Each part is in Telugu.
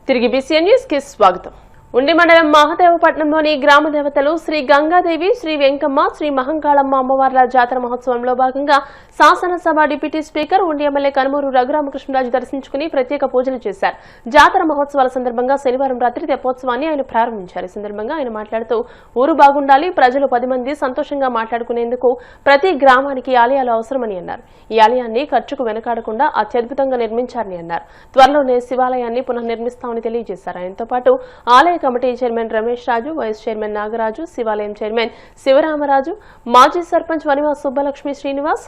తిరిగి బీసీఎన్ న్యూస్ కి స్వాగతం. ఉండి మండలం మహదేవపట్నంలోని గ్రామ దేవతలు శ్రీ గంగాదేవి, శ్రీ వెంకమ్మ, శ్రీ మహంకాళమ్మ అమ్మవార్ల జాతర మహోత్సవంలో భాగంగా శాసనసభ డిప్యూటీ స్పీకర్ ఉండి ఎమ్మెల్యే కనుమూరు రఘురామకృష్ణరాజు దర్శించుకుని ప్రత్యేక పూజలు చేశారు. జాతర మహోత్సవాల సందర్భంగా శనివారం రాత్రి తెప్పోత్సవాన్ని ఆయన ప్రారంభించారు. ఈ సందర్భంగా ఆయన మాట్లాడుతూ ఊరు బాగుండాలి, ప్రజలు 10 మంది సంతోషంగా మాట్లాడుకునేందుకు ప్రతి గ్రామానికి ఆలయాలు అవసరమని అన్నారు. ఈ ఆలయాన్ని ఖర్చుకు వెనకాడకుండా అత్యద్భుతంగా నిర్మించారని అన్నారు. త్వరలోనే శివాలయాన్ని పునర్నిర్మిస్తామని తెలియజేశారు. ఆయనతో పాటు ఆలయ కమిటీ చైర్మన్ రమేష్ రాజు, వైస్ చైర్మన్ నాగరాజు, శివాలయం చైర్మన్ శివరామరాజు, మాజీ సర్పంచ్ వనివాస్ సుబ్బలక్ష్మి శ్రీనివాస్,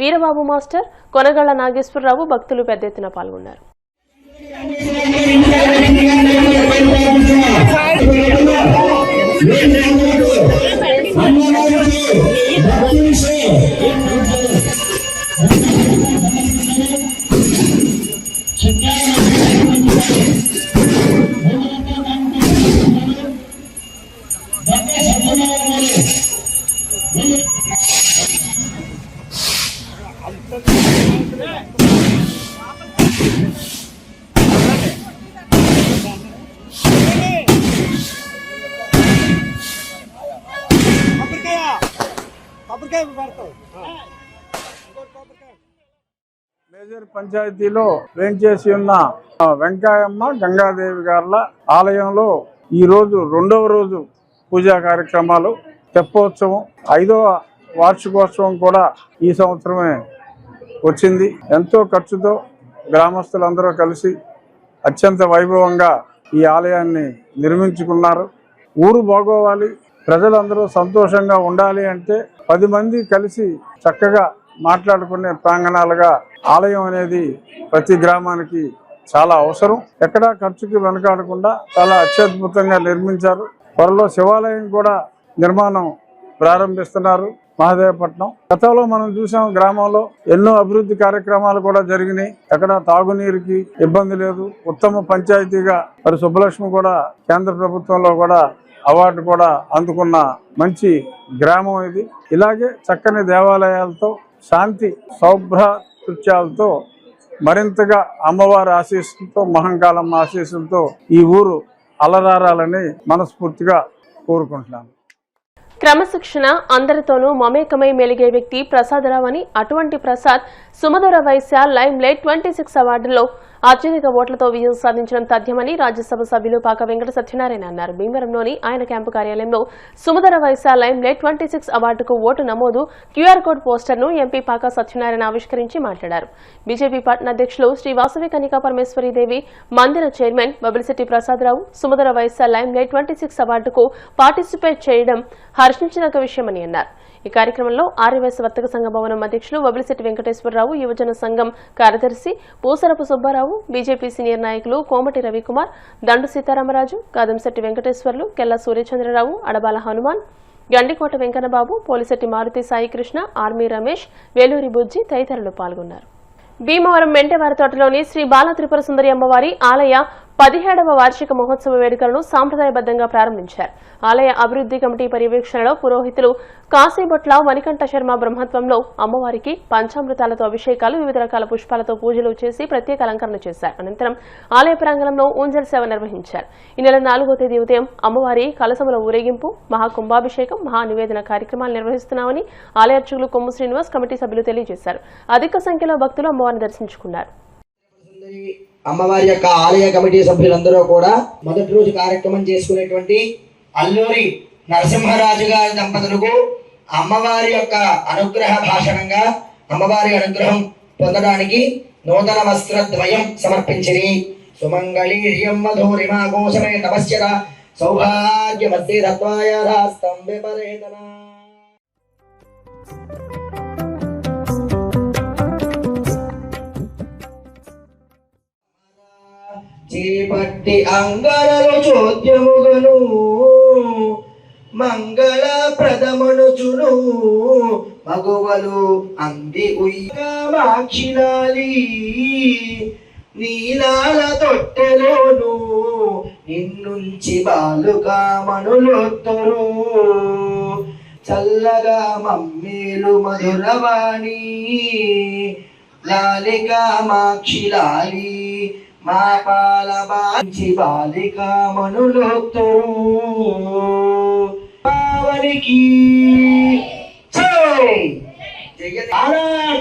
వీరబాబు మాస్టర్, కొనగళ్ల నాగేశ్వరరావు భక్తులు పెద్ద ఎత్తున పాల్గొన్నారు. మేజర్ పంచాయతీలో వేంచేసి ఉన్న వెంకాయమ్మ గంగాదేవి గార్ల ఆలయంలో ఈ రోజు 2వ రోజు పూజా కార్యక్రమాలు, తెప్పోత్సవం 5వ వార్షికోత్సవం కూడా ఈ సంవత్సరమే వచ్చింది. ఎంతో ఖర్చుతో గ్రామస్తులందరూ కలిసి అత్యంత వైభవంగా ఈ ఆలయాన్ని నిర్మించుకున్నారు. ఊరు బాగోవాలి, ప్రజలందరూ సంతోషంగా ఉండాలి అంటే 10 మంది కలిసి చక్కగా మాట్లాడుకునే ప్రాంగణాలుగా ఆలయం అనేది ప్రతి గ్రామానికి చాలా అవసరం. ఎక్కడా ఖర్చుకి వెనకాడకుండా చాలా అత్యద్భుతంగా నిర్మించారు. త్వరలో శివాలయం కూడా నిర్మాణం ప్రారంభిస్తున్నారు మహదేవపట్నం. గతంలో మనం చూసాం, గ్రామంలో ఎన్నో అభివృద్ధి కార్యక్రమాలు కూడా జరిగినాయి. ఎక్కడ తాగునీరుకి ఇబ్బంది లేదు. ఉత్తమ పంచాయతీగా మరి సుబ్బలక్ష్మి కూడా కేంద్ర ప్రభుత్వంలో కూడా అవార్డు కూడా అందుకున్న మంచి గ్రామం ఇది. ఇలాగే చక్కని దేవాలయాలతో, శాంతి సౌభ్రాతృత్యాలతో మరింతగా అమ్మవారి ఆశీస్సులతో, మహంకాళమ్మ ఆశీస్సులతో ఈ ఊరు అలరారాలని మనస్ఫూర్తిగా కోరుకుంటున్నాను. క్రమశిక్షణ, అందరితోనూ మమేకమై మెలిగే వ్యక్తి ప్రసాదరావు అని, అటువంటి ప్రసాద్ సుమధుర వైశ్య లైమ్ లైట్ 26 అవార్డులో అత్యధిక ఓట్లతో విజయం సాధించడం తథ్యమని రాజ్యసభ సభ్యులు పాక వెంకట సత్యనారాయణ అన్నారు. భీమవరంలోని ఆయన క్యాంపు కార్యాలయంలో సుమధుర వైశ్య లైమ్ లైట్ 26 అవార్డుకు ఓటు నమోదు క్యూఆర్ కోడ్ పోస్టర్ను ఎంపీ పాక సత్యనారాయణ ఆవిష్కరించి మాట్లాడారు. బీజేపీ పట్టణ అధ్యక్షులు శ్రీ వాసవి కన్నికా పరమేశ్వరీదేవి మందిర చైర్మన్ బబిలిశెట్టి ప్రసాదరావు సుమధుర వైశ్య లైమ్ లైట్ 26 అవార్డుకు పార్టిసిపేట్ చేయడం హర్షించదగ్గ విషయమని అన్నారు. ఈ కార్యక్రమంలో ఆర్యవైశ్య వర్తక సంఘ భవనం అధ్యక్షులు బబిలిశెట్టి వెంకటేశ్వరరావు, యువజన సంఘం కార్యదర్శి పూసరపు సుబ్బారావు, బీజేపీ సీనియర్ నాయకులు కోమటి రవికుమార్, దండు సీతారామరాజు, కాదంశెట్టి వెంకటేశ్వర్లు, కెల్లా సూర్యచంద్రరావు, అడబాల హనుమాన్, గండికోట వెంకన్నబాబు, పోలిశెట్టి మారుతి సాయికృష్ణ, ఆర్మీ రమేష్, వేలూరి బుజ్జి తదితరులు పాల్గొన్నారు. భీమవరం మెంటెవారి తోటలోని శ్రీ బాల త్రిపుర సుందరి అమ్మవారి ఆలయ 17వ వార్షిక మహోత్సవ వేడుకలను సాంప్రదాయబద్దంగా ప్రారంభించారు. ఆలయ అభివృద్ధి కమిటీ పర్యవేక్షణలో పురోహితులు కాశీబొట్ల మణికంఠ శర్మ బ్రహ్మత్వంలో అమ్మవారికి పంచామృతాలతో అభిషేకాలు, వివిధ రకాల పుష్పాలతో పూజలు చేసి ప్రత్యేక అలంకరణ చేశారు. అనంతరం ఆలయ ప్రాంగణంలో ఊంజల్ సేవ నిర్వహించారు. ఈ నెల 4వ తేదీ ఉదయం అమ్మవారి కలశముల ఊరేగింపు, మహాకుంభాభిషేకం, మహానివేదన కార్యక్రమాలు నిర్వహిస్తున్నామని ఆలయ అర్చకులు కొమ్ము శ్రీనివాస్, కమిటీ సభ్యులు తెలియజేశారు. అధిక సంఖ్యలో భక్తులు అమ్మవారిని దర్శించుకున్నారు. అమ్మవారి యొక్క ఆలయ కమిటీ సభ్యులందరూ కూడా మొదటి రోజు కార్యక్రమం చేసుకునేటువంటి అల్లూరి నరసింహరాజు గారి దంపతులకు అమ్మవారి యొక్క అనుగ్రహ భాషణంగా అమ్మవారి అనుగ్రహం పొందడానికి నూతన వస్త్రద్వయం సమర్పించిరి. సుమంగళీర్యం మధురిమా గోసమే నమస్యర సౌభాగ్యమద్దే తత్వాయ రాస్తం విపరేతన. చేపట్టి అంగళలు చోద్యముగను మంగళ ప్రథమనుచును మగువలు అంది ఉయ్యాక్షిలాలి నీలాల తొట్టెలోను నిన్నుంచి బాలుకామణులొత్తరు చల్లగా మమ్మేలు మధురవాణి లాలికామాక్షిలాలి మా పాలబాంచి బాలికా మనులోక్తురు పావనికి జై జయ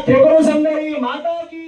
త్రిపుర సుందరి మాతాకి.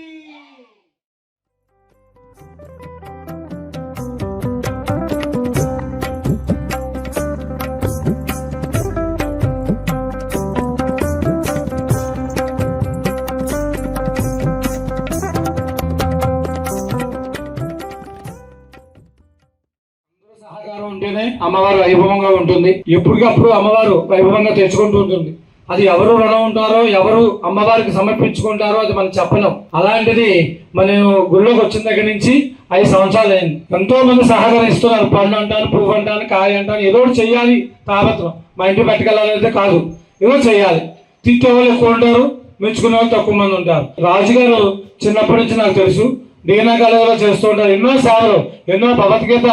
సహకారం ఉంటేనే అమ్మవారు వైభవంగా ఉంటుంది. ఎప్పటికప్పుడు అమ్మవారు వైభవంగా తెచ్చుకుంటూ ఉంటుంది. అది ఎవరు రుణం ఉంటారో, ఎవరు అమ్మవారికి సమర్పించుకుంటారో అది మనం చెప్పలేం. అలాంటిది మనం గుళ్ళోకి వచ్చిన దగ్గర నుంచి 5 సంవత్సరాలు అయింది. ఎంతో మంది సహకరిస్తున్నారు. పళ్ళు అంటాను, పువ్వు అంటాను, కాయ అంటాను, ఏదో ఒకటి చెయ్యాలి. తాపత్రం మా ఇంటికి పట్టుకెళ్ళాలైతే కాదు, ఏదో చెయ్యాలి. తిట్టే వాళ్ళు ఎక్కువ ఉంటారు, మెచ్చుకునే వాళ్ళు తక్కువ మంది ఉంటారు. రాజుగారు చిన్నప్పటి నుంచి నాకు తెలుసు, దీనా కాలేజీలో చేస్తూ ఉంటారు. ఎన్నో సేవలు, ఎన్నో భగవద్గీత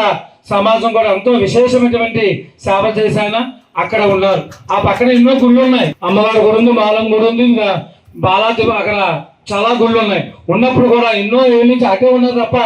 సమాజం కూడా ఎంతో విశేషమైనటువంటి సేవ చేశాయన అక్కడ ఉన్నారు. ఆ పక్కన ఎన్నో గుళ్ళు ఉన్నాయి. అమ్మవారి గుడి ఉంది, మాలం గుడి ఉంది, ఇంకా బాలాదేవి, అక్కడ చాలా గుళ్ళు ఉన్నాయి. ఉన్నప్పుడు కూడా ఎన్నో ఏళ్ళ నుంచి అటే ఉన్నారు తప్ప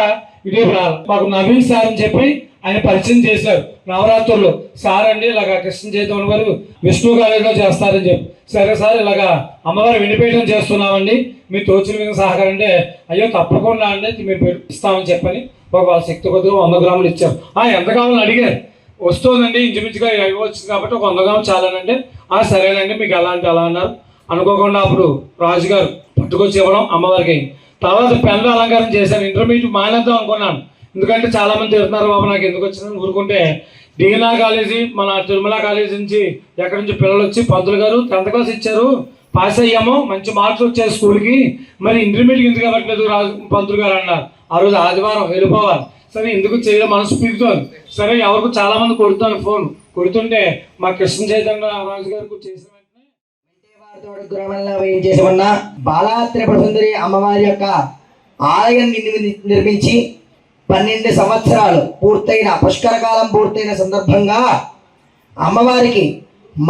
ఇదే రాదు. మాకు నవీన్ సార్ అని చెప్పి ఆయన పరిచయం చేశారు. నవరాత్రుల్లో సార్ అండి ఇలాగా కృష్ణ చైతన్య గారు విష్ణు కాలేజీలో చేస్తారని చెప్పి, సరే సార్ ఇలాగా అమ్మవారి వినిపేయడం చేస్తున్నామండి, మీ తోచిన మీద సహకారం అంటే, అయ్యో తప్పకుండా అండి మేము ఇస్తామని చెప్పని వాళ్ళ శక్తి కొద్దిగా 100 గ్రాములు ఇచ్చారు. ఎంత కావాలని అడిగారు. వస్తుందండి ఇంచుమించుగా వచ్చింది కాబట్టి ఒక 100 గ్రాములు చాలనంటే, సరేనండి మీకు ఎలా అంటే అలా అన్నారు. అనుకోకుండా అప్పుడు రాజుగారు పట్టుకొచ్చి ఇవ్వడం అమ్మవారికి. తర్వాత పెన్ను అలంకారం చేశాను. ఇంటర్మీడియట్ మానేద్దాం అనుకున్నాను, ఎందుకంటే చాలా మంది తిడుతున్నారు బాబు నాకు ఎందుకు వచ్చిందని ఊరుకుంటే, డీనా కాలేజీ మన తిరుమల కాలేజీ నుంచి ఎక్కడి నుంచి పిల్లలు వచ్చి పంతులు గారు 10th క్లాస్ ఇచ్చారు, పాస్ అయ్యాము, మంచి మార్క్స్ వచ్చాయి స్కూల్కి, మరి ఇంటర్మీడియట్ ఎందుకు అవ్వట్లేదు పంతులు గారు అన్నారు. ఆ రోజు ఆదివారం వెళ్ళిపోవాలి. సరే ఎందుకు చేయడం మనసు పీకుతోంది. సరే ఎవరికి చాలా మంది కొడుతాను ఫోన్ కొడుతుంటే మా కృష్ణ చైతన్య రాజు గారికి చేసిన వెంటనే గ్రామంలో వేయించేసి ఉన్న బాలా త్రిపుర సుందరి అమ్మవారి యొక్క ఆలయం నిర్మించి 12 సంవత్సరాలు పూర్తయిన పుష్కరకాలం పూర్తయిన సందర్భంగా అమ్మవారికి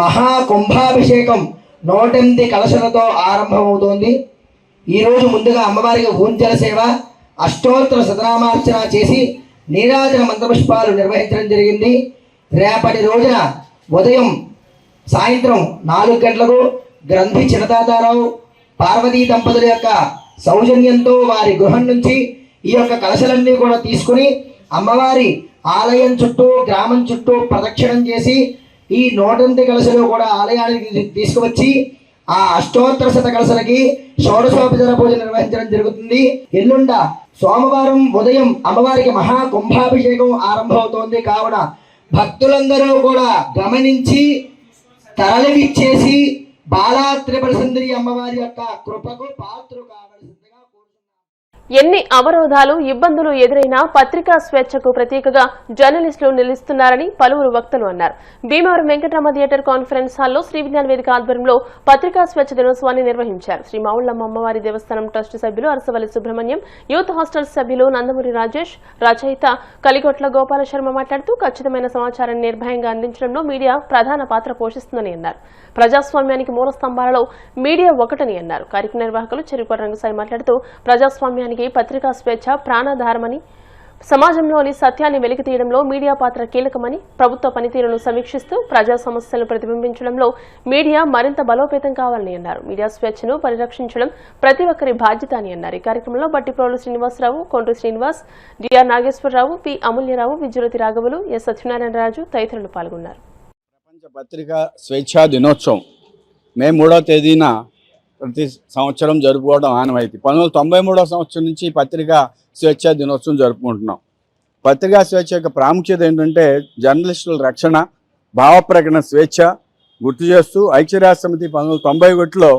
మహా కుంభాభిషేకం 108 కలశలతో ఆరంభమవుతోంది. ఈరోజు ముందుగా అమ్మవారికి ఊంజల సేవ, అష్టోత్తర శతనామార్చన చేసి నీరాజన మంత్రపుష్పాలు నిర్వహించడం జరిగింది. రేపటి రోజున ఉదయం సాయంత్రం 4 గంటలకు గ్రంథి చిన్నతాతారావు పార్వతీ దంపతుల యొక్క సౌజన్యంతో వారి గృహం నుంచి ఈ యొక్క కలశలన్నీ కూడా తీసుకుని అమ్మవారి ఆలయం చుట్టూ గ్రామం చుట్టూ ప్రదక్షిణం చేసి ఈ 108 కలశలు కూడా ఆలయానికి తీసుకువచ్చి ఆ అష్టోత్తర శత కలశలకి షోడశోపచార పూజ నిర్వహించడం జరుగుతుంది. ఎల్లుండ సోమవారం ఉదయం అమ్మవారికి మహా కుంభాభిషేకం ఆరంభమవుతోంది. కావున భక్తులందరూ కూడా గమనించి తరలివిచ్చేసి బాలా త్రిపుర సుందరి అమ్మవారి యొక్క కృపకు పాత్రలు కావలసిందిగా కోరుతున్నాను. ఎన్ని అవరోధాలు ఇబ్బందులు ఎదురైనా పత్రికా స్వేచ్ఛకు ప్రతీకగా జర్నలిస్టులు నిలుస్తున్నారని పలువురు వక్తలు అన్నారు. భీమవరం వెంకటరామ థియేటర్ కాన్ఫరెన్స్ హాల్లో శ్రీ విజ్ఞాన వేదిక ఆధ్వర్యంలో పత్రికా స్వేచ్ఛ దినోత్సవాన్ని నిర్వహించారు. శ్రీ మావుళ్లమ్మ అమ్మవారి దేవస్థానం ట్రస్ట్ సభ్యులు అరసవల్లి సుబ్రహ్మణ్యం, యూత్ హాస్టల్ సభ్యులు నందమూరి రాజేష్, రచయిత కలిగొట్ల గోపాల శర్మ మాట్లాడుతూ ఖచ్చితమైన సమాచారాన్ని నిర్భయంగా అందించడంలో మీడియా ప్రధాన పాత్ర పోషిస్తుందని అన్నారు. ప్రజాస్వామ్యానికి మూల స్తంభాలలో మీడియా ఒకటని అన్నారు. కార్యక్రమ నిర్వాహకులు చెరుకోట రంగసాయి మాట్లాడుతూ ప్రజాస్వామ్యానికి పత్రికా స్వేచ్ఛ ప్రాణాధారమని, సమాజంలోని సత్యాన్ని వెలికితీయడంలో మీడియా పాత్ర కీలకమని, ప్రభుత్వ పనితీరును సమీక్షిస్తూ ప్రజా సమస్యలను ప్రతిబింబించడంలో మీడియా మరింత బలోపేతం కావాలని అన్నారు. మీడియా స్వేచ్ఛను పరిరక్షించడం ప్రతి ఒక్కరి బాధ్యత అని అన్నారు. ఈ కార్యక్రమంలో బట్టిప్రోలు శ్రీనివాసరావు, కొండ్రి శ్రీనివాస్, డిఆర్ నాగేశ్వరరావు, పి అమూల్యరావు, విజ్జురతి రాఘవులు, ఎస్ సత్యనారాయణరాజు తదితరులు పాల్గొన్నారు. ప్రపంచ పత్రికా స్వేచ్ఛా దినోత్సవం మే 3వ తేదీన ప్రతి సంవత్సరం జరుపుకోవడం ఆనవాయితీ. 1993 సంవత్సరం నుంచి పత్రికా స్వేచ్ఛా దినోత్సవం జరుపుకుంటున్నాం. పత్రికా స్వేచ్ఛ యొక్క ప్రాముఖ్యత ఏంటంటే జర్నలిస్టుల రక్షణ, భావ ప్రకటన స్వేచ్ఛ గుర్తు చేస్తూ ఐక్యరాజ్యసమితి 1991లో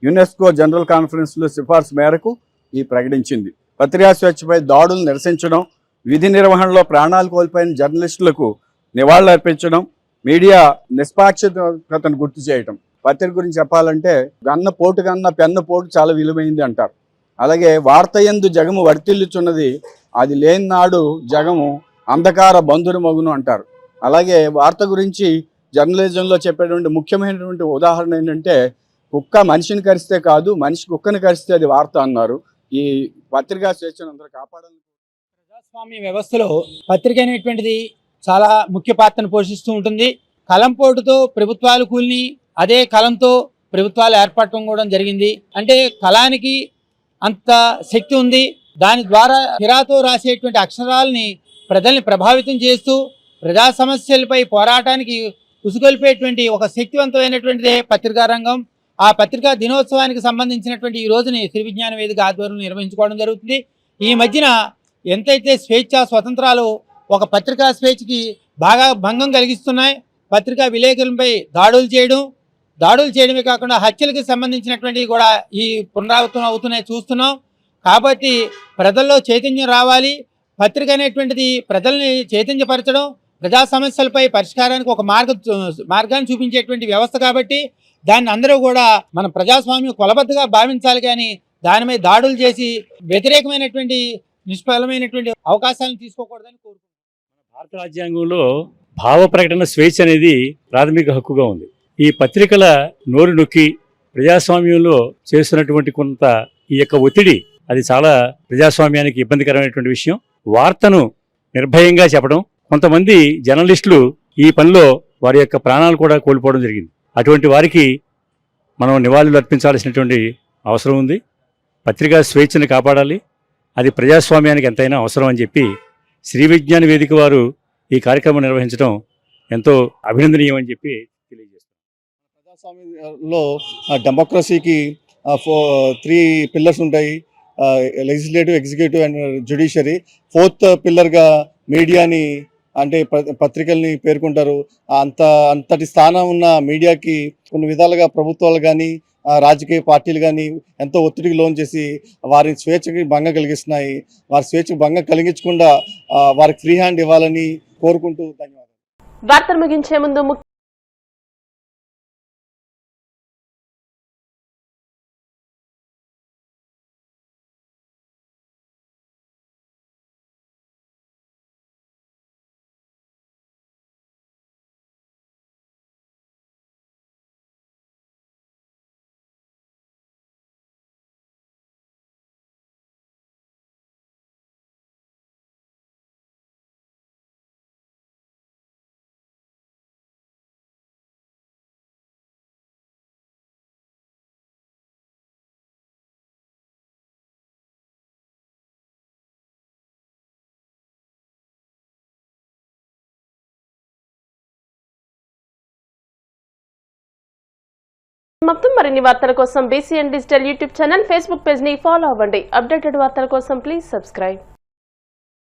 యునెస్కో జనరల్ కాన్ఫరెన్స్లో సిఫార్సు మేరకు ఈ ప్రకటించింది. పత్రికా స్వేచ్ఛపై దాడులు నిరసించడం, విధి నిర్వహణలో ప్రాణాలు కోల్పోయిన జర్నలిస్టులకు నివాళులర్పించడం, మీడియా నిష్పాక్షికతను గుర్తు చేయటం. పత్రిక గురించి చెప్పాలంటే గన్న పోటు కన్నా పెన్న పోటు చాలా విలువైంది అంటారు. అలాగే వార్త యందు జగము వర్తిల్లుచున్నది, అది లేని నాడు జగము అంధకార బంధురు మగును అంటారు. అలాగే వార్త గురించి జర్నలిజంలో చెప్పేటువంటి ముఖ్యమైనటువంటి ఉదాహరణ ఏంటంటే, కుక్క మనిషిని కరిస్తే కాదు, మనిషి కుక్కని కరిస్తే అది వార్త అన్నారు. ఈ పత్రికా స్వేచ్ఛను అందరూ కాపాడాలి. ప్రజా ప్రజాస్వామ్య వ్యవస్థలో పత్రిక అనేటువంటిది చాలా ముఖ్య పాత్రను పోషిస్తూ ఉంటుంది. కలంపోటుతో ప్రభుత్వాలు కూలిని, అదే కలంతో ప్రభుత్వాలు ఏర్పడటం కూడా జరిగింది. అంటే కళానికి అంత శక్తి ఉంది. దాని ద్వారా హిరాతో రాసేటువంటి అక్షరాలని ప్రజల్ని ప్రభావితం చేస్తూ ప్రజా సమస్యలపై పోరాటానికి ఉసుగొల్పేటువంటి ఒక శక్తివంతమైనటువంటిదే పత్రికా రంగం. ఆ పత్రికా దినోత్సవానికి సంబంధించినటువంటి ఈ రోజుని శ్రీ విజ్ఞాన వేదిక ఆధ్వర్యంలో నిర్వహించుకోవడం జరుగుతుంది. ఈ మధ్యన ఎంతైతే స్వేచ్ఛ స్వతంత్రాలు ఒక పత్రికా స్వేచ్ఛకి బాగా భంగం కలిగిస్తున్నాయి. పత్రికా విలేకరులపై దాడులు చేయడమే కాకుండా హత్యలకు సంబంధించినటువంటివి కూడా ఈ పునరావృతం అవుతున్నాయి చూస్తున్నాం. కాబట్టి ప్రజల్లో చైతన్యం రావాలి. పత్రిక అనేటువంటిది ప్రజల్ని చైతన్యపరచడం, ప్రజా సమస్యలపై పరిష్కారానికి ఒక మార్గాన్ని చూపించేటువంటి వ్యవస్థ. కాబట్టి దాన్ని అందరూ కూడా మన ప్రజాస్వామ్యం కొలబద్దగా భావించాలి, కానీ దానిపై దాడులు చేసి వ్యతిరేకమైనటువంటి నిష్ఫలమైనటువంటి అవకాశాలను తీసుకోకూడదని కోరుకుంటున్నాను. భారత రాజ్యాంగంలో భావ ప్రకటన స్వేచ్ఛ అనేది ప్రాథమిక హక్కుగా ఉంది. ఈ పత్రికల నోరు నొక్కి ప్రజాస్వామ్యంలో చేస్తున్నటువంటి కొంత ఈ యొక్క ఒత్తిడి అది చాలా ప్రజాస్వామ్యానికి ఇబ్బందికరమైనటువంటి విషయం. వార్తను నిర్భయంగా చెప్పడం, కొంతమంది జర్నలిస్టులు ఈ పనిలో వారి యొక్క ప్రాణాలు కూడా కోల్పోవడం జరిగింది. అటువంటి వారికి మనం నివాళులు అర్పించాల్సినటువంటి అవసరం ఉంది. పత్రికా స్వేచ్ఛను కాపాడాలి, అది ప్రజాస్వామ్యానికి ఎంతైనా అవసరం అని చెప్పి శ్రీ విజ్ఞాన వేదిక వారు ఈ కార్యక్రమం నిర్వహించడం ఎంతో అభినందనీయం అని చెప్పి తెలియజేస్తారు. ప్రజాస్వామ్యంలో డెమోక్రసీకి 3 పిల్లర్స్ ఉంటాయి: legislative, executive and judiciary. 4th పిల్లర్గా మీడియాని అంటే పత్రికల్ని పేర్కొంటారు. అంతటి స్థానం ఉన్న మీడియాకి కొన్ని విధాలుగా ప్రభుత్వాలు కానీ రాజకీయ పార్టీలు కానీ ఎంతో ఒత్తిడికి లోన్ చేసి వారి స్వేచ్ఛకి భంగం కలిగిస్తున్నాయి. వారి స్వేచ్ఛకు భంగం కలిగించకుండా వారికి ఫ్రీ హ్యాండ్ ఇవ్వాలని కోరుకుంటూ ధన్యవాదాలు. వార్తలు ముగించే ముందు మొత్తం మరిన్ని వార్తల కోసం BCN digital YouTube channel, Facebook page ని ఫాలో అవ్వండి. అప్డేటెడ్ వార్తల కోసం ప్లీజ్ సబ్స్క్రైబ్.